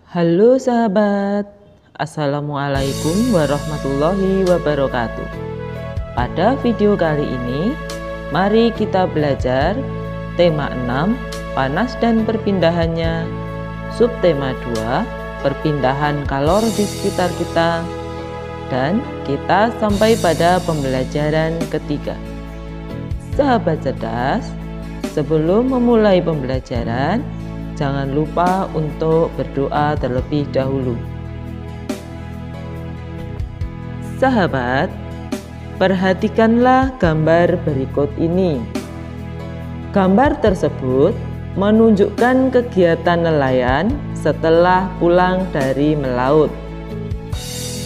Halo sahabat, Assalamualaikum warahmatullahi wabarakatuh. Pada video kali ini, mari kita belajar tema 6, panas dan perpindahannya, subtema 2, perpindahan kalor di sekitar kita, dan kita sampai pada pembelajaran ketiga. Sahabat cerdas, sebelum memulai pembelajaran, jangan lupa untuk berdoa terlebih dahulu. Sahabat, perhatikanlah gambar berikut ini. Gambar tersebut menunjukkan kegiatan nelayan setelah pulang dari melaut.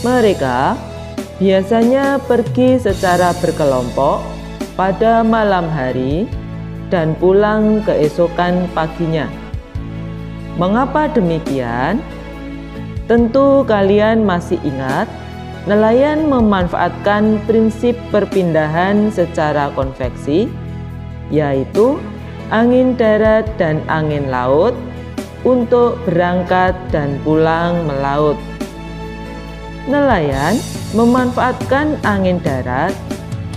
Mereka biasanya pergi secara berkelompok pada malam hari dan pulang keesokan paginya. Mengapa demikian? Tentu kalian masih ingat, nelayan memanfaatkan prinsip perpindahan secara konveksi, yaitu angin darat dan angin laut, untuk berangkat dan pulang melaut. Nelayan memanfaatkan angin darat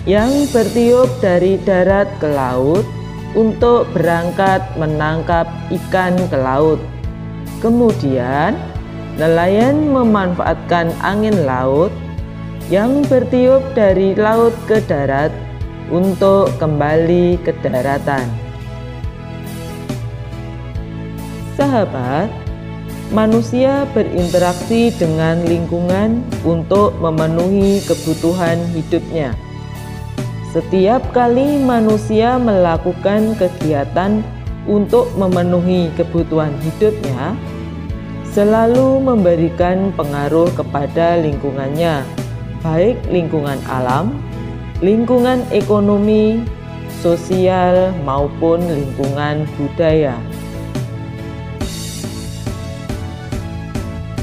yang bertiup dari darat ke laut untuk berangkat menangkap ikan ke laut. Kemudian, nelayan memanfaatkan angin laut yang bertiup dari laut ke darat untuk kembali ke daratan. Sahabat, manusia berinteraksi dengan lingkungan untuk memenuhi kebutuhan hidupnya. Setiap kali manusia melakukan kegiatan untuk memenuhi kebutuhan hidupnya, selalu memberikan pengaruh kepada lingkungannya, baik lingkungan alam, lingkungan ekonomi, sosial, maupun lingkungan budaya.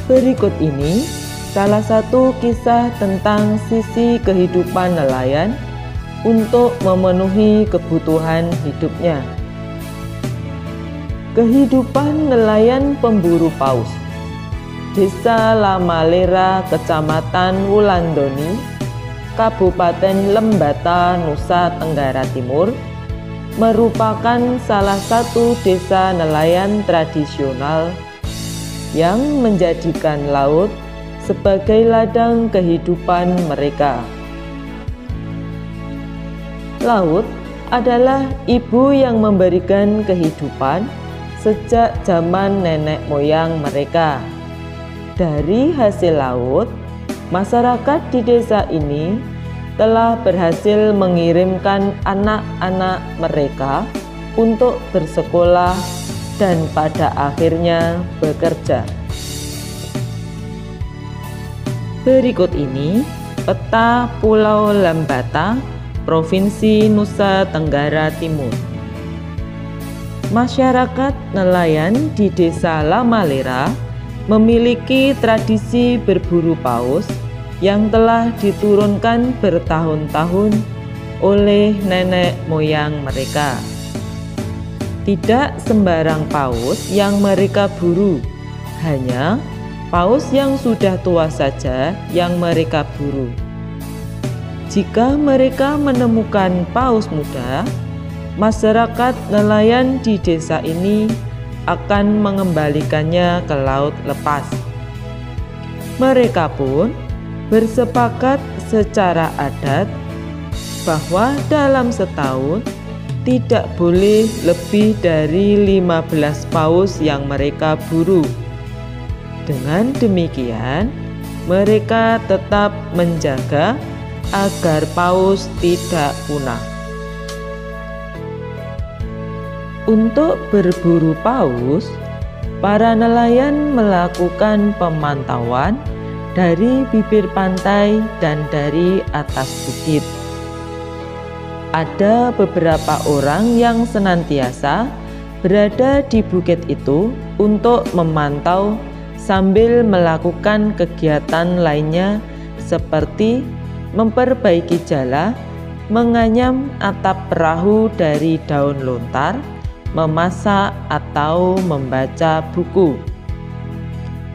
Berikut ini salah satu kisah tentang sisi kehidupan nelayan untuk memenuhi kebutuhan hidupnya. Kehidupan nelayan pemburu paus. Desa Lamalera, Kecamatan Wulandoni, Kabupaten Lembata, Nusa Tenggara Timur, merupakan salah satu desa nelayan tradisional yang menjadikan laut sebagai ladang kehidupan mereka. Laut adalah ibu yang memberikan kehidupan sejak zaman nenek moyang mereka. Dari hasil laut, masyarakat di desa ini telah berhasil mengirimkan anak-anak mereka untuk bersekolah dan pada akhirnya bekerja. Berikut ini peta Pulau Lembata, Provinsi Nusa Tenggara Timur. Masyarakat nelayan di Desa Lamalera memiliki tradisi berburu paus yang telah diturunkan bertahun-tahun oleh nenek moyang mereka. Tidak sembarang paus yang mereka buru, hanya paus yang sudah tua saja yang mereka buru. Jika mereka menemukan paus muda, masyarakat nelayan di desa ini akan mengembalikannya ke laut lepas. Mereka pun bersepakat secara adat bahwa dalam setahun tidak boleh lebih dari 15 paus yang mereka buru. Dengan demikian, mereka tetap menjaga agar paus tidak punah. Untuk berburu paus, para nelayan melakukan pemantauan dari bibir pantai dan dari atas bukit. Ada beberapa orang yang senantiasa berada di bukit itu untuk memantau sambil melakukan kegiatan lainnya seperti memperbaiki jala, menganyam atap perahu dari daun lontar, memasak atau membaca buku.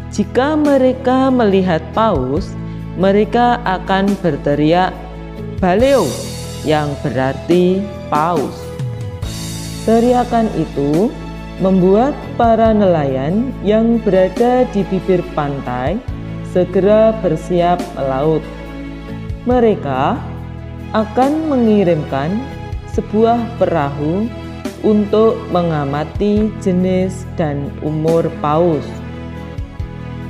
Jika mereka melihat paus, mereka akan berteriak "Baleo", yang berarti paus. Teriakan itu membuat para nelayan yang berada di bibir pantai segera bersiap melaut. Mereka akan mengirimkan sebuah perahu untuk mengamati jenis dan umur paus.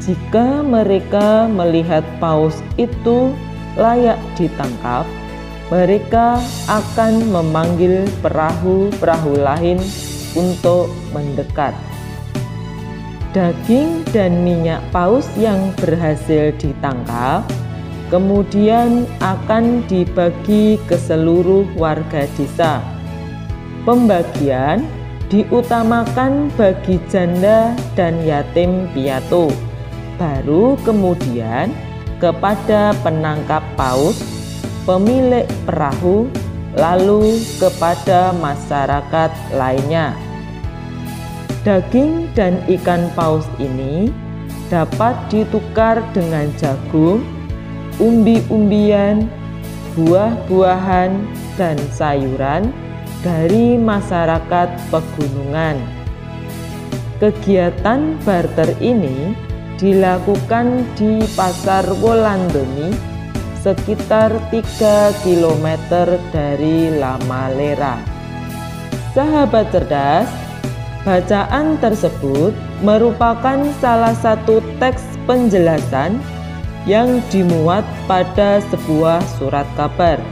Jika mereka melihat paus itu layak ditangkap, mereka akan memanggil perahu-perahu lain untuk mendekat. Daging dan minyak paus yang berhasil ditangkap kemudian akan dibagi ke seluruh warga desa. Pembagian diutamakan bagi janda dan yatim piatu, baru kemudian kepada penangkap paus, pemilik perahu, lalu kepada masyarakat lainnya. Daging dan ikan paus ini dapat ditukar dengan jagung, umbi-umbian, buah-buahan, dan sayuran dari masyarakat pegunungan. Kegiatan barter ini dilakukan di Pasar Wulandeni sekitar 3 km dari La Malera. Sahabat cerdas, bacaan tersebut merupakan salah satu teks penjelasan yang dimuat pada sebuah surat kabar.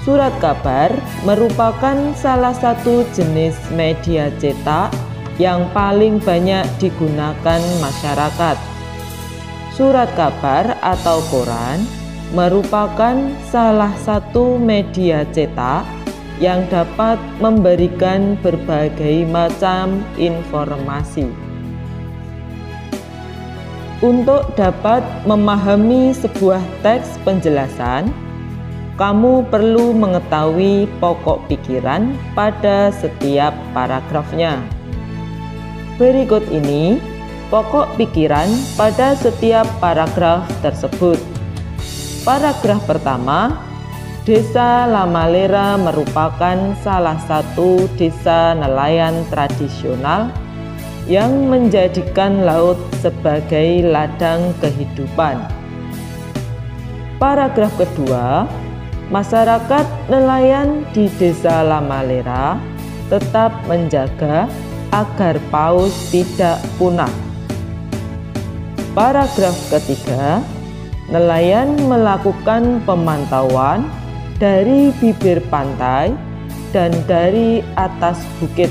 Surat kabar merupakan salah satu jenis media cetak yang paling banyak digunakan masyarakat. Surat kabar atau koran merupakan salah satu media cetak yang dapat memberikan berbagai macam informasi. Untuk dapat memahami sebuah teks penjelasan, kamu perlu mengetahui pokok pikiran pada setiap paragrafnya. Berikut ini pokok pikiran pada setiap paragraf tersebut. Paragraf pertama, Desa La Malera merupakan salah satu desa nelayan tradisional yang menjadikan laut sebagai ladang kehidupan. Paragraf kedua, masyarakat nelayan di Desa La Malera tetap menjaga agar paus tidak punah. Paragraf ketiga, nelayan melakukan pemantauan dari bibir pantai dan dari atas bukit.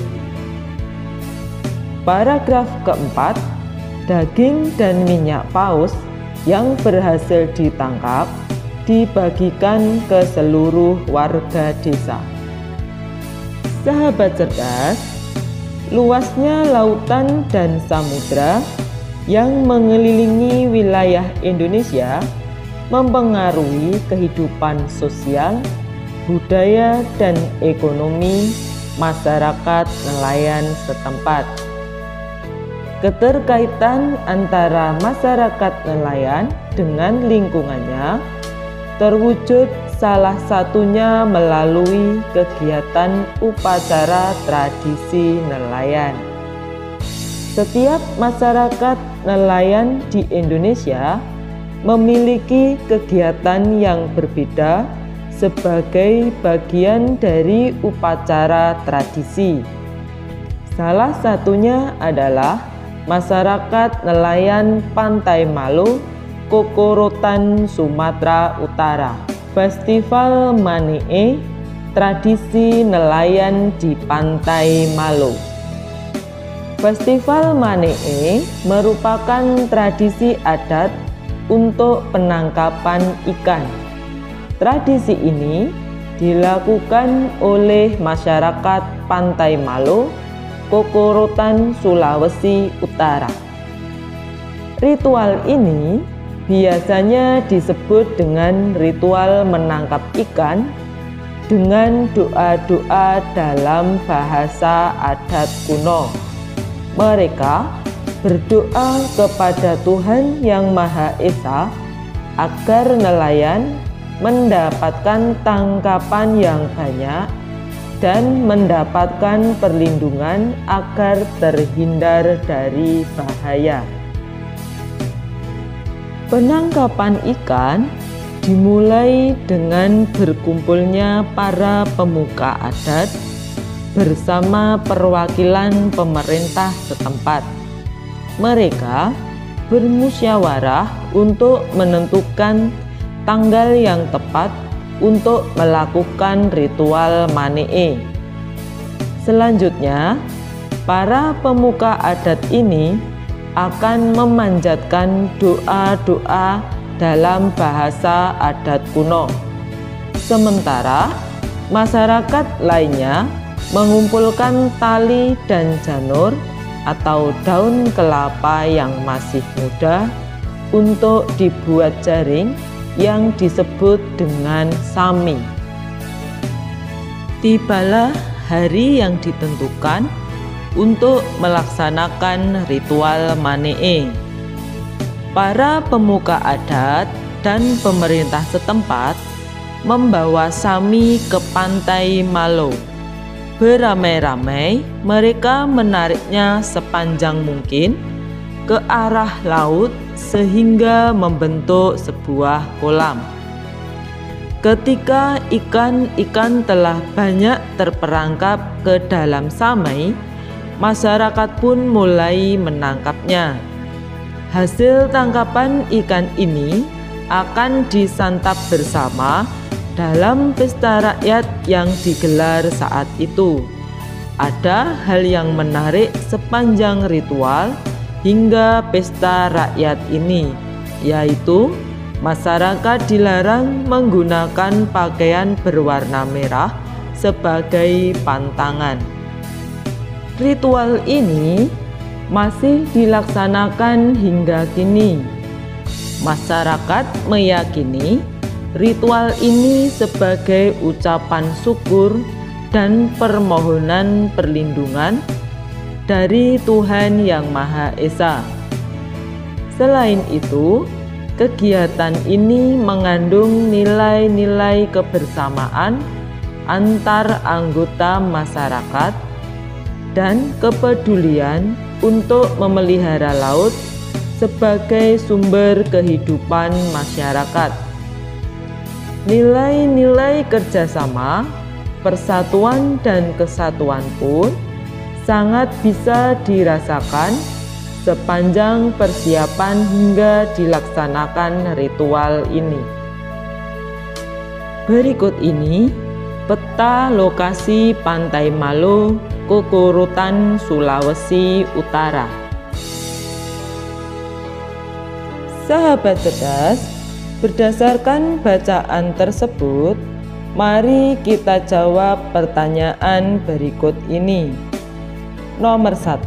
Paragraf keempat, daging dan minyak paus yang berhasil ditangkap dibagikan ke seluruh warga desa. Sahabat cerdas, luasnya lautan dan samudra yang mengelilingi wilayah Indonesia mempengaruhi kehidupan sosial, budaya, dan ekonomi masyarakat nelayan setempat. Keterkaitan antara masyarakat nelayan dengan lingkungannya terwujud salah satunya melalui kegiatan upacara tradisi nelayan. Setiap masyarakat nelayan di Indonesia memiliki kegiatan yang berbeda sebagai bagian dari upacara tradisi. Salah satunya adalah masyarakat nelayan Pantai Malo, Kokorotan, Sumatera Utara. Festival Manee, tradisi nelayan di Pantai Malo. Festival Manee merupakan tradisi adat untuk penangkapan ikan. Tradisi ini dilakukan oleh masyarakat Pantai Malo, Kokorotan, Sulawesi Utara. Ritual ini biasanya disebut dengan ritual menangkap ikan dengan doa-doa dalam bahasa adat kuno. Mereka berdoa kepada Tuhan Yang Maha Esa agar nelayan mendapatkan tangkapan yang banyak dan mendapatkan perlindungan agar terhindar dari bahaya. Penangkapan ikan dimulai dengan berkumpulnya para pemuka adat bersama perwakilan pemerintah setempat. Mereka bermusyawarah untuk menentukan tanggal yang tepat untuk melakukan ritual Manee. Selanjutnya, para pemuka adat ini akan memanjatkan doa-doa dalam bahasa adat kuno. Sementara masyarakat lainnya mengumpulkan tali dan janur atau daun kelapa yang masih muda untuk dibuat jaring yang disebut dengan sami. Tibalah hari yang ditentukan untuk melaksanakan ritual Manee. Para pemuka adat dan pemerintah setempat membawa sami ke pantai Malo. Beramai-ramai mereka menariknya sepanjang mungkin ke arah laut sehingga membentuk sebuah kolam. Ketika ikan-ikan telah banyak terperangkap ke dalam samai, masyarakat pun mulai menangkapnya. Hasil tangkapan ikan ini akan disantap bersama dalam pesta rakyat yang digelar saat itu. Ada hal yang menarik sepanjang ritual hingga pesta rakyat ini, yaitu masyarakat dilarang menggunakan pakaian berwarna merah sebagai pantangan. Ritual ini masih dilaksanakan hingga kini. Masyarakat meyakini ritual ini sebagai ucapan syukur dan permohonan perlindungan dari Tuhan Yang Maha Esa. Selain itu, kegiatan ini mengandung nilai-nilai kebersamaan antar anggota masyarakat dan kepedulian untuk memelihara laut sebagai sumber kehidupan masyarakat. Nilai-nilai kerjasama, persatuan dan kesatuan pun sangat bisa dirasakan sepanjang persiapan hingga dilaksanakan ritual ini. Berikut ini peta lokasi Pantai Malo, Kokorotan, Sulawesi Utara. Sahabat cerdas, berdasarkan bacaan tersebut, mari kita jawab pertanyaan berikut ini. Nomor 1,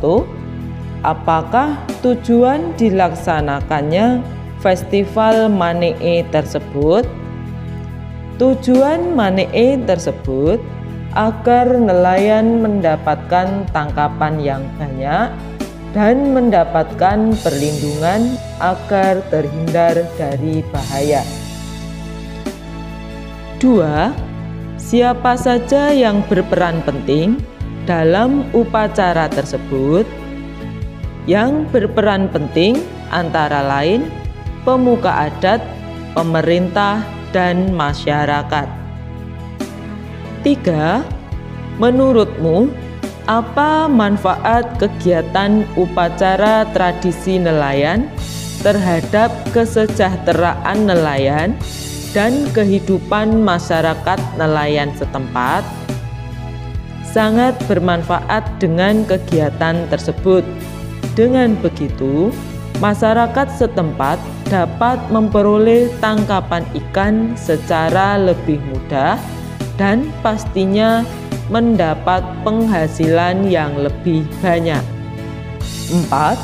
apakah tujuan dilaksanakannya festival Manee tersebut? Tujuan Manee tersebut agar nelayan mendapatkan tangkapan yang banyak dan mendapatkan perlindungan agar terhindar dari bahaya. 2. Siapa saja yang berperan penting dalam upacara tersebut? Yang berperan penting antara lain pemuka adat, pemerintah, dan masyarakat. 3. Menurutmu, apa manfaat kegiatan upacara tradisi nelayan terhadap kesejahteraan nelayan dan kehidupan masyarakat nelayan setempat? Sangat bermanfaat dengan kegiatan tersebut. Dengan begitu, masyarakat setempat dapat memperoleh tangkapan ikan secara lebih mudah dan pastinya mendapat penghasilan yang lebih banyak. 4.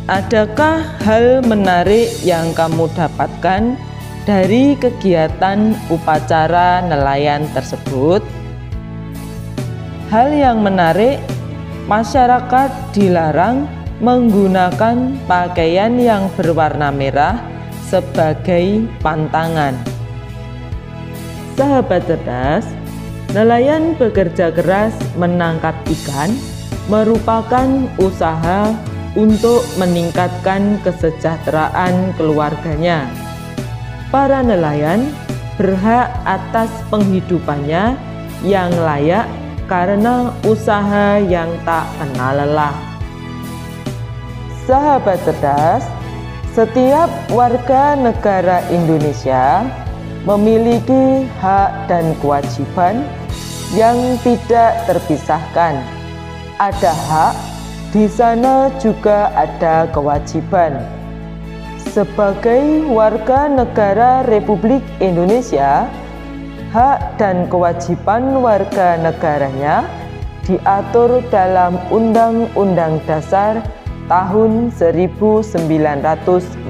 Adakah hal menarik yang kamu dapatkan dari kegiatan upacara nelayan tersebut? Hal yang menarik, masyarakat dilarang menggunakan pakaian yang berwarna merah sebagai pantangan. Sahabat cerdas, nelayan bekerja keras menangkap ikan merupakan usaha untuk meningkatkan kesejahteraan keluarganya. Para nelayan berhak atas penghidupannya yang layak karena usaha yang tak kenal lelah. Sahabat cerdas, setiap warga negara Indonesia memiliki hak dan kewajiban yang tidak terpisahkan. Ada hak, di sana juga ada kewajiban. Sebagai warga negara Republik Indonesia, hak dan kewajiban warga negaranya diatur dalam Undang-Undang Dasar tahun 1945.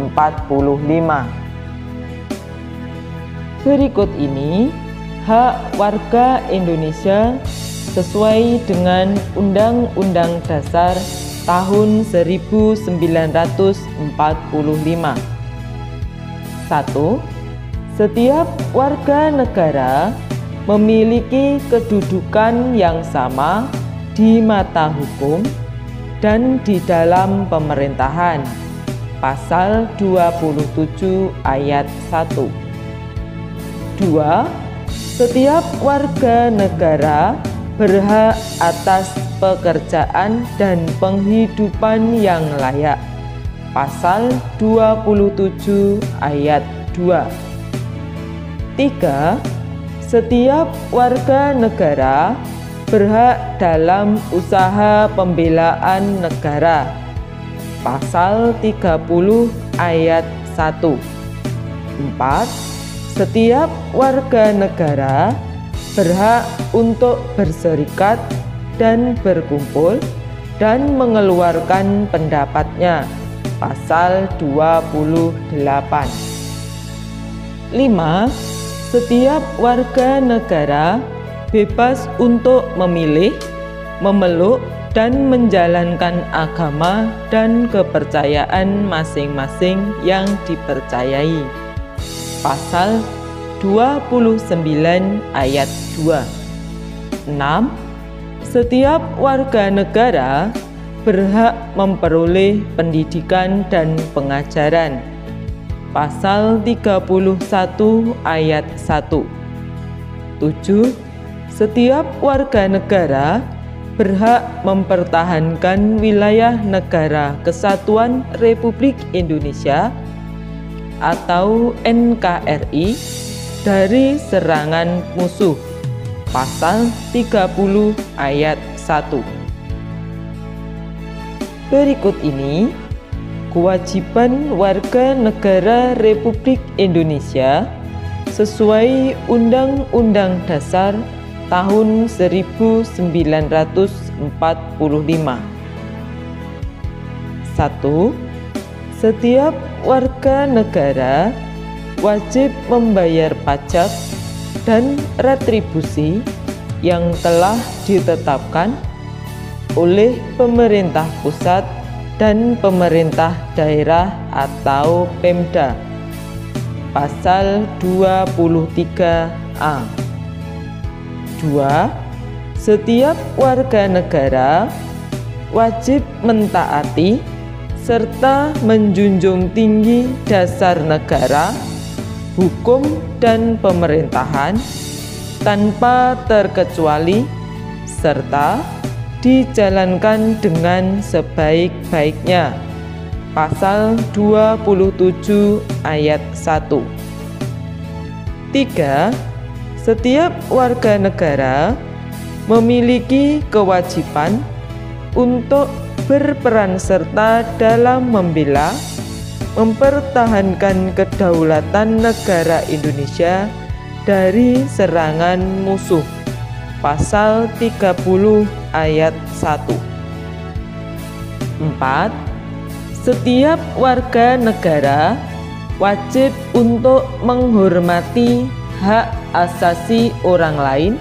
Berikut ini hak warga Indonesia sesuai dengan Undang-Undang Dasar tahun 1945. 1. Setiap warga negara memiliki kedudukan yang sama di mata hukum dan di dalam pemerintahan. Pasal 27 ayat 1. 2. Setiap warga negara berhak atas pekerjaan dan penghidupan yang layak. Pasal 27 ayat 2. 3. Setiap warga negara berhak dalam usaha pembelaan negara. Pasal 30 ayat 1. 4. Setiap warga negara berhak untuk berserikat dan berkumpul dan mengeluarkan pendapatnya. Pasal 28. 5. Setiap warga negara bebas untuk memilih, memeluk, dan menjalankan agama dan kepercayaan masing-masing yang dipercayai. Pasal 29 ayat 2. 6. Setiap warga negara berhak memperoleh pendidikan dan pengajaran. Pasal 31 ayat 1. 7. Setiap warga negara berhak mempertahankan wilayah negara Kesatuan Republik Indonesia atau NKRI dari serangan musuh. Pasal 30 ayat 1. Berikut ini kewajiban warga negara Republik Indonesia sesuai Undang-Undang Dasar tahun 1945. 1. Setiap warga negara wajib membayar pajak dan retribusi yang telah ditetapkan oleh pemerintah pusat dan pemerintah daerah atau Pemda. Pasal 23A. 2. Setiap warga negara wajib mentaati serta menjunjung tinggi dasar negara, hukum dan pemerintahan tanpa terkecuali serta dijalankan dengan sebaik-baiknya. Pasal 27 ayat 1. 3. Setiap warga negara memiliki kewajiban untuk berperan serta dalam membela, mempertahankan kedaulatan negara Indonesia dari serangan musuh. Pasal 30 ayat 1. 4. Setiap warga negara wajib untuk menghormati hak asasi orang lain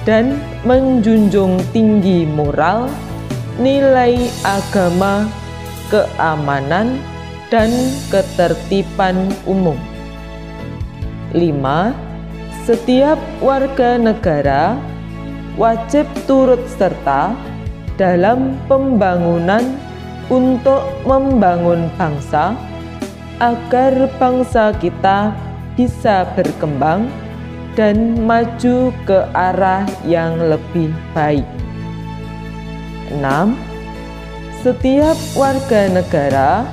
dan menjunjung tinggi moral, nilai agama, keamanan, dan ketertiban umum. 5. Setiap warga negara wajib turut serta dalam pembangunan untuk membangun bangsa agar bangsa kita bisa berkembang dan maju ke arah yang lebih baik. 6. Setiap warga negara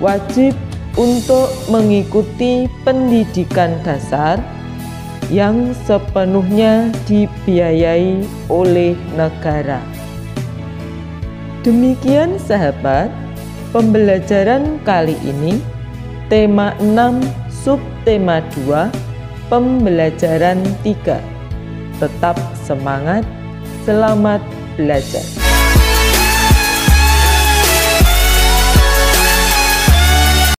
wajib untuk mengikuti pendidikan dasar yang sepenuhnya dibiayai oleh negara. Demikian sahabat, pembelajaran kali ini, tema 6, subtema 2, pembelajaran 3. Tetap semangat, selamat belajar.